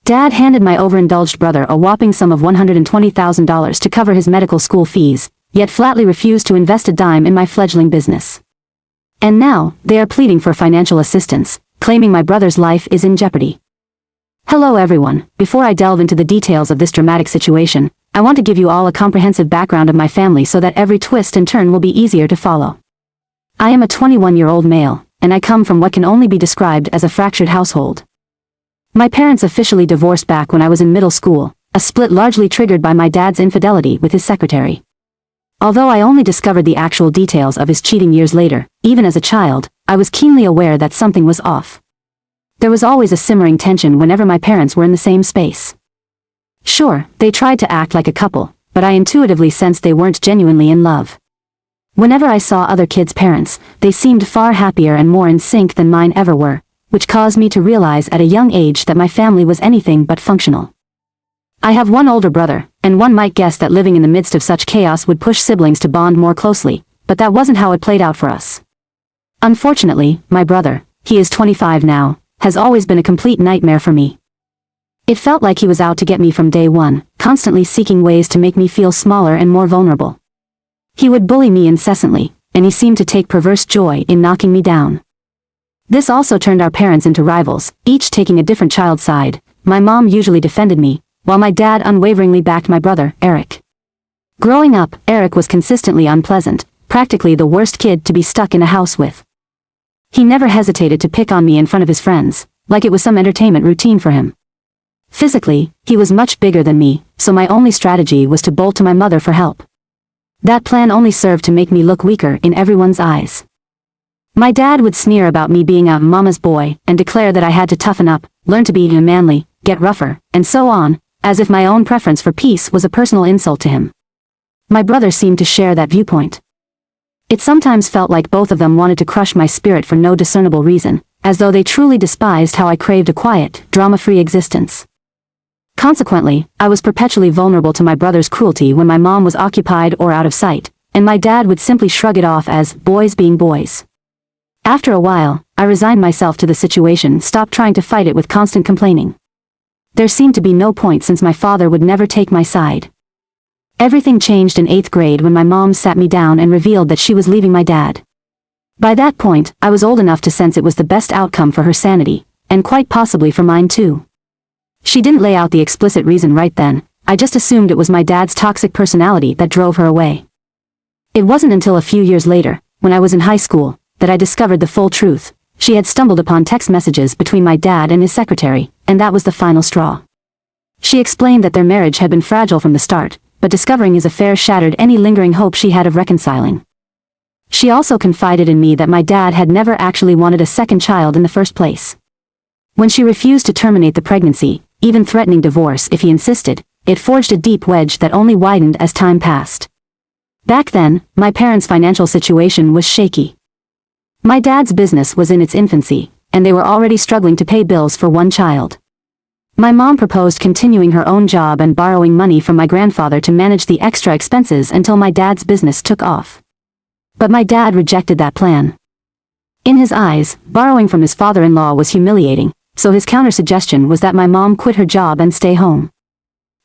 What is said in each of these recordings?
Dad handed my overindulged brother a whopping sum of $120,000 to cover his medical school fees, yet flatly refused to invest a dime in my fledgling business. And now, they are pleading for financial assistance, claiming my brother's life is in jeopardy. Hello everyone, before I delve into the details of this dramatic situation, I want to give you all a comprehensive background of my family so that every twist and turn will be easier to follow. I am a 21-year-old male, and I come from what can only be described as a fractured household. My parents officially divorced back when I was in middle school, a split largely triggered by my dad's infidelity with his secretary. Although I only discovered the actual details of his cheating years later, even as a child, I was keenly aware that something was off. There was always a simmering tension whenever my parents were in the same space. Sure, they tried to act like a couple, but I intuitively sensed they weren't genuinely in love. Whenever I saw other kids' parents, they seemed far happier and more in sync than mine ever were, which caused me to realize at a young age that my family was anything but functional. I have one older brother, and one might guess that living in the midst of such chaos would push siblings to bond more closely, but that wasn't how it played out for us. Unfortunately, my brother, he is 25 now, has always been a complete nightmare for me. It felt like he was out to get me from day one, constantly seeking ways to make me feel smaller and more vulnerable. He would bully me incessantly, and he seemed to take perverse joy in knocking me down. This also turned our parents into rivals, each taking a different child's side. My mom usually defended me, while my dad unwaveringly backed my brother, Eric. Growing up, Eric was consistently unpleasant, practically the worst kid to be stuck in a house with. He never hesitated to pick on me in front of his friends, like it was some entertainment routine for him. Physically, he was much bigger than me, so my only strategy was to bolt to my mother for help. That plan only served to make me look weaker in everyone's eyes. My dad would sneer about me being a mama's boy and declare that I had to toughen up, learn to be manly, get rougher, and so on, as if my own preference for peace was a personal insult to him. My brother seemed to share that viewpoint. It sometimes felt like both of them wanted to crush my spirit for no discernible reason, as though they truly despised how I craved a quiet, drama-free existence. Consequently, I was perpetually vulnerable to my brother's cruelty when my mom was occupied or out of sight, and my dad would simply shrug it off as boys being boys. After a while, I resigned myself to the situation and stopped trying to fight it with constant complaining. There seemed to be no point since my father would never take my side. Everything changed in 8th grade when my mom sat me down and revealed that she was leaving my dad. By that point, I was old enough to sense it was the best outcome for her sanity, and quite possibly for mine too. She didn't lay out the explicit reason right then, I just assumed it was my dad's toxic personality that drove her away. It wasn't until a few years later, when I was in high school, that I discovered the full truth. She had stumbled upon text messages between my dad and his secretary, and that was the final straw. She explained that their marriage had been fragile from the start, but discovering his affair shattered any lingering hope she had of reconciling. She also confided in me that my dad had never actually wanted a second child in the first place. When she refused to terminate the pregnancy, even threatening divorce if he insisted, it forged a deep wedge that only widened as time passed. Back then, my parents' financial situation was shaky. My dad's business was in its infancy, and they were already struggling to pay bills for one child. My mom proposed continuing her own job and borrowing money from my grandfather to manage the extra expenses until my dad's business took off. But my dad rejected that plan. In his eyes, borrowing from his father-in-law was humiliating, so his counter-suggestion was that my mom quit her job and stay home.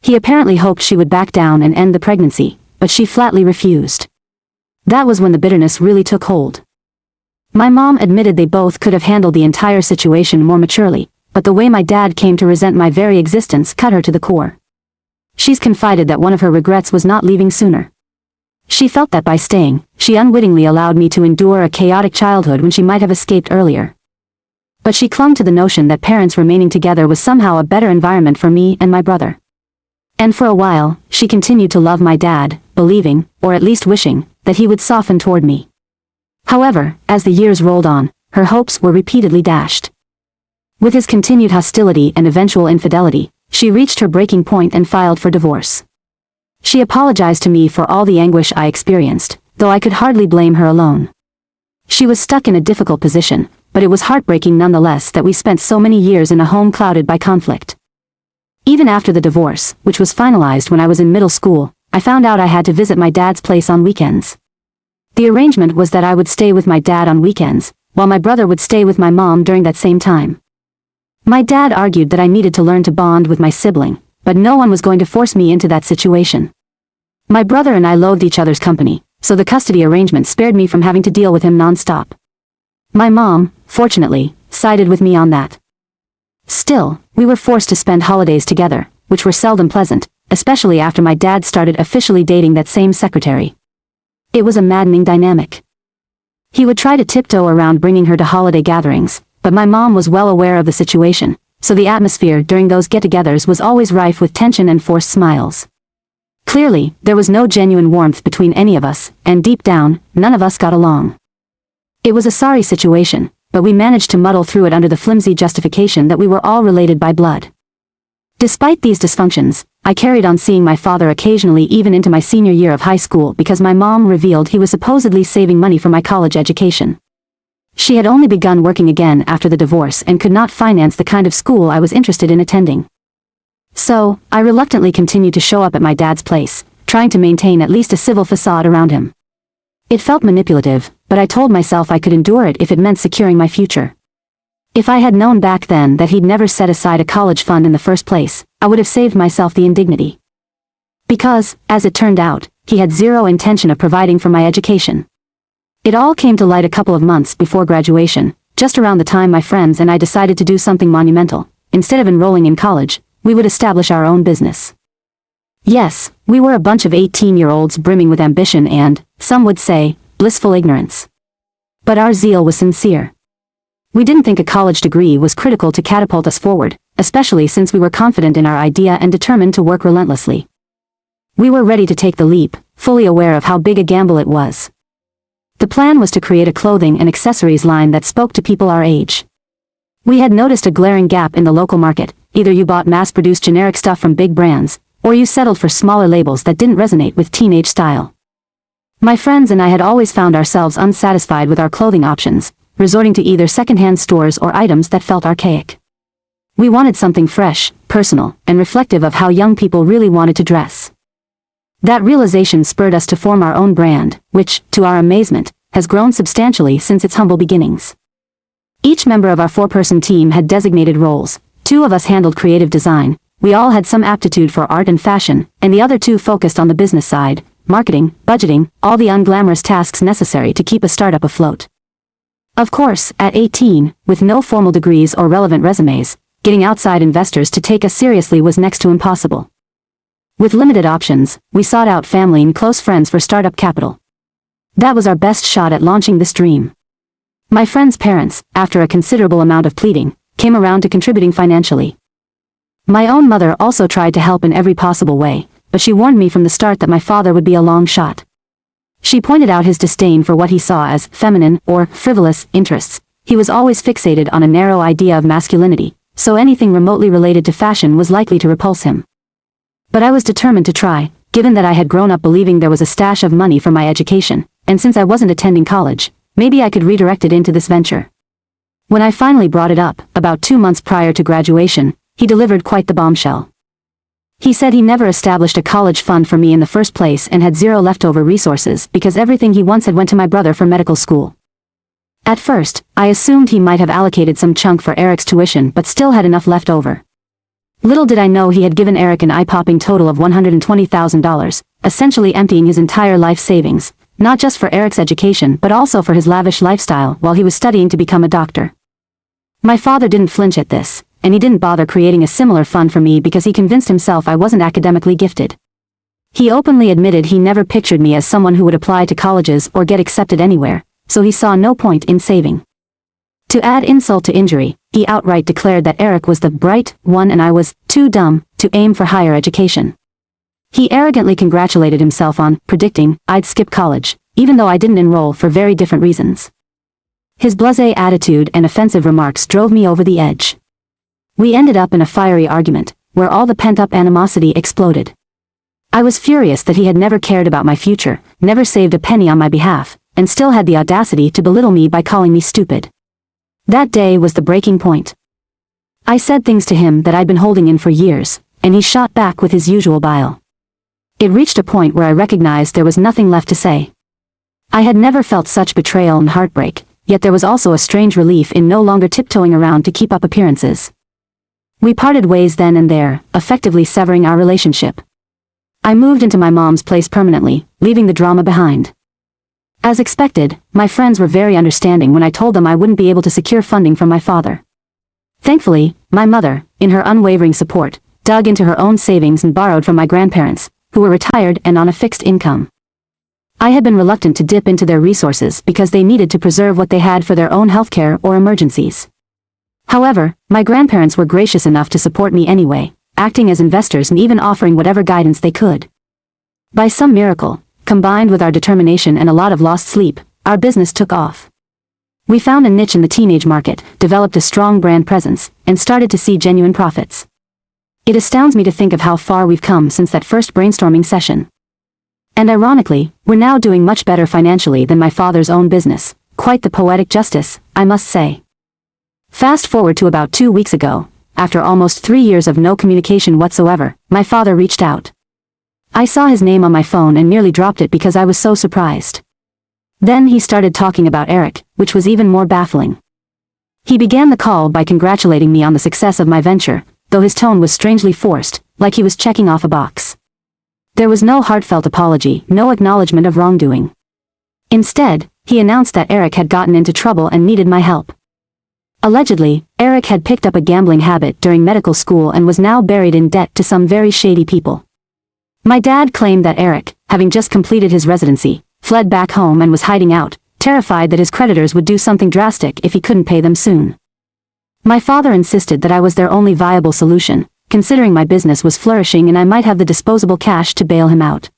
He apparently hoped she would back down and end the pregnancy, but she flatly refused. That was when the bitterness really took hold. My mom admitted they both could have handled the entire situation more maturely, but the way my dad came to resent my very existence cut her to the core. She's confided that one of her regrets was not leaving sooner. She felt that by staying, she unwittingly allowed me to endure a chaotic childhood when she might have escaped earlier. But she clung to the notion that parents remaining together was somehow a better environment for me and my brother. And for a while, she continued to love my dad, believing, or at least wishing, that he would soften toward me. However, as the years rolled on, her hopes were repeatedly dashed. With his continued hostility and eventual infidelity, she reached her breaking point and filed for divorce. She apologized to me for all the anguish I experienced, though I could hardly blame her alone. She was stuck in a difficult position, but it was heartbreaking nonetheless that we spent so many years in a home clouded by conflict. Even after the divorce, which was finalized when I was in middle school, I found out I had to visit my dad's place on weekends. The arrangement was that I would stay with my dad on weekends, while my brother would stay with my mom during that same time. My dad argued that I needed to learn to bond with my sibling, but no one was going to force me into that situation. My brother and I loathed each other's company, so the custody arrangement spared me from having to deal with him non-stop. My mom, fortunately, sided with me on that. Still, we were forced to spend holidays together, which were seldom pleasant, especially after my dad started officially dating that same secretary. It was a maddening dynamic. He would try to tiptoe around bringing her to holiday gatherings, but my mom was well aware of the situation, so the atmosphere during those get-togethers was always rife with tension and forced smiles. Clearly, there was no genuine warmth between any of us, and deep down, none of us got along. It was a sorry situation, but we managed to muddle through it under the flimsy justification that we were all related by blood. Despite these dysfunctions, I carried on seeing my father occasionally even into my senior year of high school because my mom revealed he was supposedly saving money for my college education. She had only begun working again after the divorce and could not finance the kind of school I was interested in attending. So, I reluctantly continued to show up at my dad's place, trying to maintain at least a civil facade around him. It felt manipulative, but I told myself I could endure it if it meant securing my future. If I had known back then that he'd never set aside a college fund in the first place, I would have saved myself the indignity. Because, as it turned out, he had zero intention of providing for my education. It all came to light a couple of months before graduation, just around the time my friends and I decided to do something monumental. Instead of enrolling in college, we would establish our own business. Yes, we were a bunch of 18-year-olds brimming with ambition and, some would say, blissful ignorance. But our zeal was sincere. We didn't think a college degree was critical to catapult us forward, especially since we were confident in our idea and determined to work relentlessly. We were ready to take the leap, fully aware of how big a gamble it was. The plan was to create a clothing and accessories line that spoke to people our age. We had noticed a glaring gap in the local market. Either you bought mass-produced generic stuff from big brands, or you settled for smaller labels that didn't resonate with teenage style. My friends and I had always found ourselves unsatisfied with our clothing options, resorting to either secondhand stores or items that felt archaic. We wanted something fresh, personal, and reflective of how young people really wanted to dress. That realization spurred us to form our own brand, which, to our amazement, has grown substantially since its humble beginnings. Each member of our 4-person team had designated roles. 2 of us handled creative design, we all had some aptitude for art and fashion, and the other 2 focused on the business side, marketing, budgeting, all the unglamorous tasks necessary to keep a startup afloat. Of course, at 18, with no formal degrees or relevant resumes, getting outside investors to take us seriously was next to impossible. With limited options, we sought out family and close friends for startup capital. That was our best shot at launching this dream. My friends' parents, after a considerable amount of pleading, came around to contributing financially. My own mother also tried to help in every possible way, but she warned me from the start that my father would be a long shot. She pointed out his disdain for what he saw as feminine or frivolous interests. He was always fixated on a narrow idea of masculinity, so anything remotely related to fashion was likely to repulse him. But I was determined to try, given that I had grown up believing there was a stash of money for my education, and since I wasn't attending college, maybe I could redirect it into this venture. When I finally brought it up, about 2 months prior to graduation, he delivered quite the bombshell. He said he never established a college fund for me in the first place and had zero leftover resources because everything he once had went to my brother for medical school. At first, I assumed he might have allocated some chunk for Eric's tuition but still had enough left over. Little did I know he had given Eric an eye-popping total of $120,000, essentially emptying his entire life savings, not just for Eric's education but also for his lavish lifestyle while he was studying to become a doctor. My father didn't flinch at this, and he didn't bother creating a similar fund for me because he convinced himself I wasn't academically gifted. He openly admitted he never pictured me as someone who would apply to colleges or get accepted anywhere, so he saw no point in saving. To add insult to injury, he outright declared that Eric was the bright one and I was too dumb to aim for higher education. He arrogantly congratulated himself on predicting I'd skip college, even though I didn't enroll for very different reasons. His blasé attitude and offensive remarks drove me over the edge. We ended up in a fiery argument, where all the pent-up animosity exploded. I was furious that he had never cared about my future, never saved a penny on my behalf, and still had the audacity to belittle me by calling me stupid. That day was the breaking point. I said things to him that I'd been holding in for years, and he shot back with his usual bile. It reached a point where I recognized there was nothing left to say. I had never felt such betrayal and heartbreak, yet there was also a strange relief in no longer tiptoeing around to keep up appearances. We parted ways then and there, effectively severing our relationship. I moved into my mom's place permanently, leaving the drama behind. As expected, my friends were very understanding when I told them I wouldn't be able to secure funding from my father. Thankfully, my mother, in her unwavering support, dug into her own savings and borrowed from my grandparents, who were retired and on a fixed income. I had been reluctant to dip into their resources because they needed to preserve what they had for their own healthcare or emergencies. However, my grandparents were gracious enough to support me anyway, acting as investors and even offering whatever guidance they could. By some miracle, combined with our determination and a lot of lost sleep, our business took off. We found a niche in the teenage market, developed a strong brand presence, and started to see genuine profits. It astounds me to think of how far we've come since that first brainstorming session. And ironically, we're now doing much better financially than my father's own business. Quite the poetic justice, I must say. Fast forward to about 2 weeks ago, after almost 3 years of no communication whatsoever, my father reached out. I saw his name on my phone and nearly dropped it because I was so surprised. Then he started talking about Eric, which was even more baffling. He began the call by congratulating me on the success of my venture, though his tone was strangely forced, like he was checking off a box. There was no heartfelt apology, no acknowledgement of wrongdoing. Instead, he announced that Eric had gotten into trouble and needed my help. Allegedly, Eric had picked up a gambling habit during medical school and was now buried in debt to some very shady people. My dad claimed that Eric, having just completed his residency, fled back home and was hiding out, terrified that his creditors would do something drastic if he couldn't pay them soon. My father insisted that I was their only viable solution, considering my business was flourishing and I might have the disposable cash to bail him out.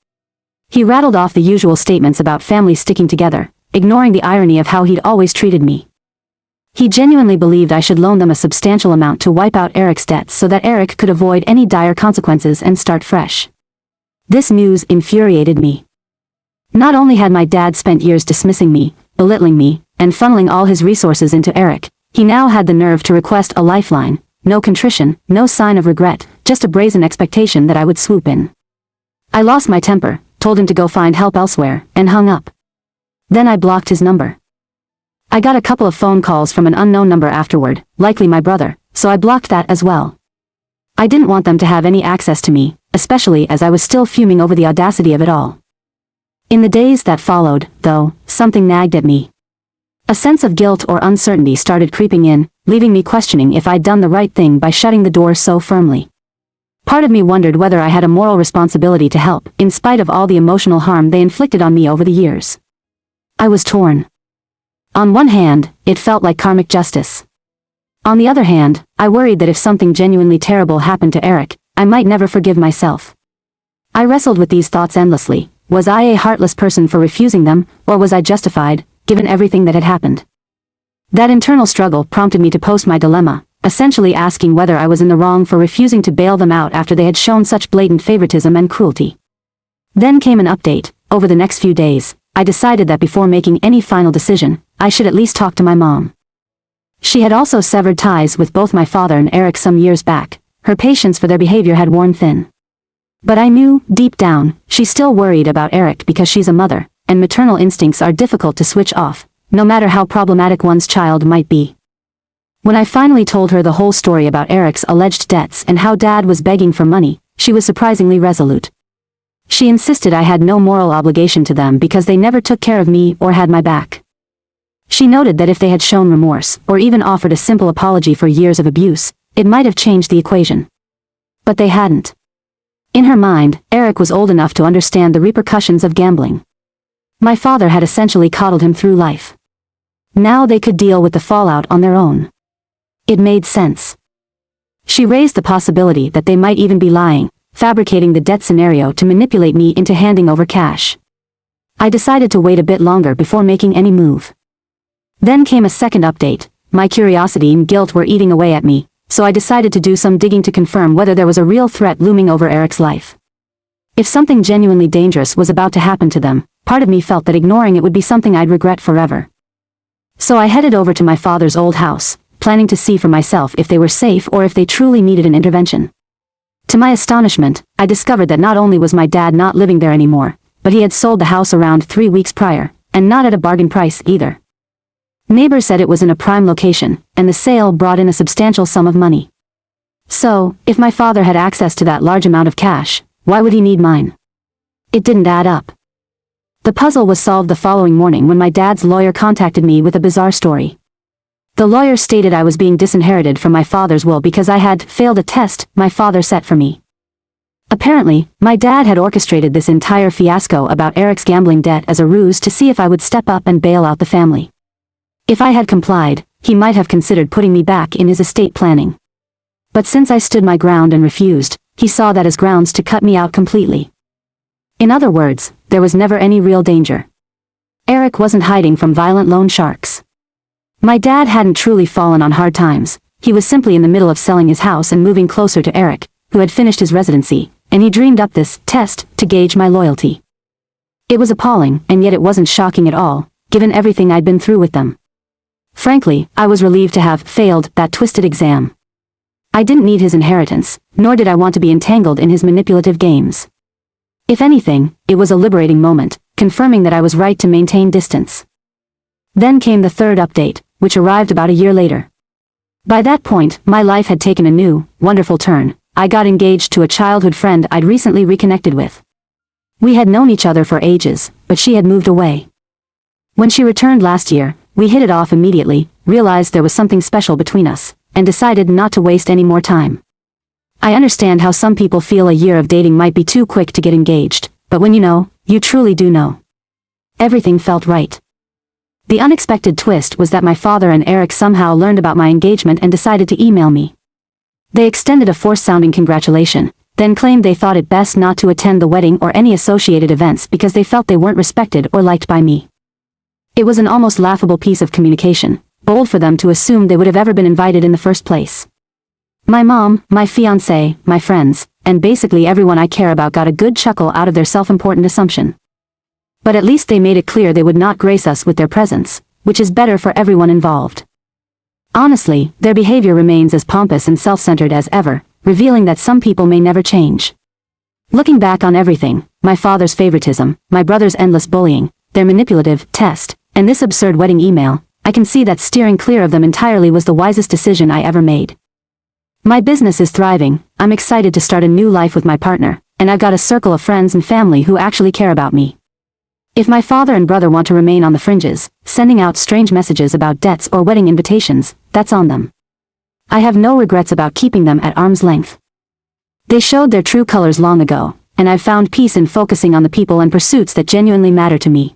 He rattled off the usual statements about families sticking together, ignoring the irony of how he'd always treated me. He genuinely believed I should loan them a substantial amount to wipe out Eric's debts so that Eric could avoid any dire consequences and start fresh. This news infuriated me. Not only had my dad spent years dismissing me, belittling me, and funneling all his resources into Eric, he now had the nerve to request a lifeline, no contrition, no sign of regret, just a brazen expectation that I would swoop in. I lost my temper, told him to go find help elsewhere, and hung up. Then I blocked his number. I got a couple of phone calls from an unknown number afterward, likely my brother, so I blocked that as well. I didn't want them to have any access to me, especially as I was still fuming over the audacity of it all. In the days that followed, though, something nagged at me. A sense of guilt or uncertainty started creeping in, leaving me questioning if I'd done the right thing by shutting the door so firmly. Part of me wondered whether I had a moral responsibility to help, in spite of all the emotional harm they inflicted on me over the years. I was torn. On one hand, it felt like karmic justice. On the other hand, I worried that if something genuinely terrible happened to Eric, I might never forgive myself. I wrestled with these thoughts endlessly. Was I a heartless person for refusing them, or was I justified, given everything that had happened? That internal struggle prompted me to post my dilemma, essentially asking whether I was in the wrong for refusing to bail them out after they had shown such blatant favoritism and cruelty. Then came an update. Over the next few days, I decided that before making any final decision, I should at least talk to my mom. She had also severed ties with both my father and Eric some years back. Her patience for their behavior had worn thin. But I knew, deep down, she still worried about Eric because she's a mother, and maternal instincts are difficult to switch off, no matter how problematic one's child might be. When I finally told her the whole story about Eric's alleged debts and how Dad was begging for money, she was surprisingly resolute. She insisted I had no moral obligation to them because they never took care of me or had my back. She noted that if they had shown remorse, or even offered a simple apology for years of abuse, it might have changed the equation. But they hadn't. In her mind, Eric was old enough to understand the repercussions of gambling. My father had essentially coddled him through life. Now they could deal with the fallout on their own. It made sense. She raised the possibility that they might even be lying, fabricating the debt scenario to manipulate me into handing over cash. I decided to wait a bit longer before making any move. Then came a second update. My curiosity and guilt were eating away at me, so I decided to do some digging to confirm whether there was a real threat looming over Eric's life. If something genuinely dangerous was about to happen to them, part of me felt that ignoring it would be something I'd regret forever. So I headed over to my father's old house, planning to see for myself if they were safe or if they truly needed an intervention. To my astonishment, I discovered that not only was my dad not living there anymore, but he had sold the house around 3 weeks prior, and not at a bargain price either. Neighbors said it was in a prime location, and the sale brought in a substantial sum of money. So, if my father had access to that large amount of cash, why would he need mine? It didn't add up. The puzzle was solved the following morning when my dad's lawyer contacted me with a bizarre story. The lawyer stated I was being disinherited from my father's will because I had failed a test my father set for me. Apparently, my dad had orchestrated this entire fiasco about Eric's gambling debt as a ruse to see if I would step up and bail out the family. If I had complied, he might have considered putting me back in his estate planning. But since I stood my ground and refused, he saw that as grounds to cut me out completely. In other words, there was never any real danger. Eric wasn't hiding from violent loan sharks. My dad hadn't truly fallen on hard times. He was simply in the middle of selling his house and moving closer to Eric, who had finished his residency, and he dreamed up this test to gauge my loyalty. It was appalling, and yet it wasn't shocking at all, given everything I'd been through with them. Frankly, I was relieved to have failed that twisted exam. I didn't need his inheritance, nor did I want to be entangled in his manipulative games. If anything, it was a liberating moment, confirming that I was right to maintain distance. Then came the third update, which arrived about a year later. By that point, my life had taken a new, wonderful turn. I got engaged to a childhood friend I'd recently reconnected with. We had known each other for ages, but she had moved away. When she returned last year, we hit it off immediately, realized there was something special between us, and decided not to waste any more time. I understand how some people feel a year of dating might be too quick to get engaged, but when you know, you truly do know. Everything felt right. The unexpected twist was that my father and Eric somehow learned about my engagement and decided to email me. They extended a forced-sounding congratulation, then claimed they thought it best not to attend the wedding or any associated events because they felt they weren't respected or liked by me. It was an almost laughable piece of communication, bold for them to assume they would have ever been invited in the first place. My mom, my fiancé, my friends, and basically everyone I care about got a good chuckle out of their self-important assumption. But at least they made it clear they would not grace us with their presence, which is better for everyone involved. Honestly, their behavior remains as pompous and self-centered as ever, revealing that some people may never change. Looking back on everything, my father's favoritism, my brother's endless bullying, their manipulative test, and this absurd wedding email, I can see that steering clear of them entirely was the wisest decision I ever made. My business is thriving, I'm excited to start a new life with my partner, and I've got a circle of friends and family who actually care about me. If my father and brother want to remain on the fringes, sending out strange messages about debts or wedding invitations, that's on them. I have no regrets about keeping them at arm's length. They showed their true colors long ago, and I've found peace in focusing on the people and pursuits that genuinely matter to me.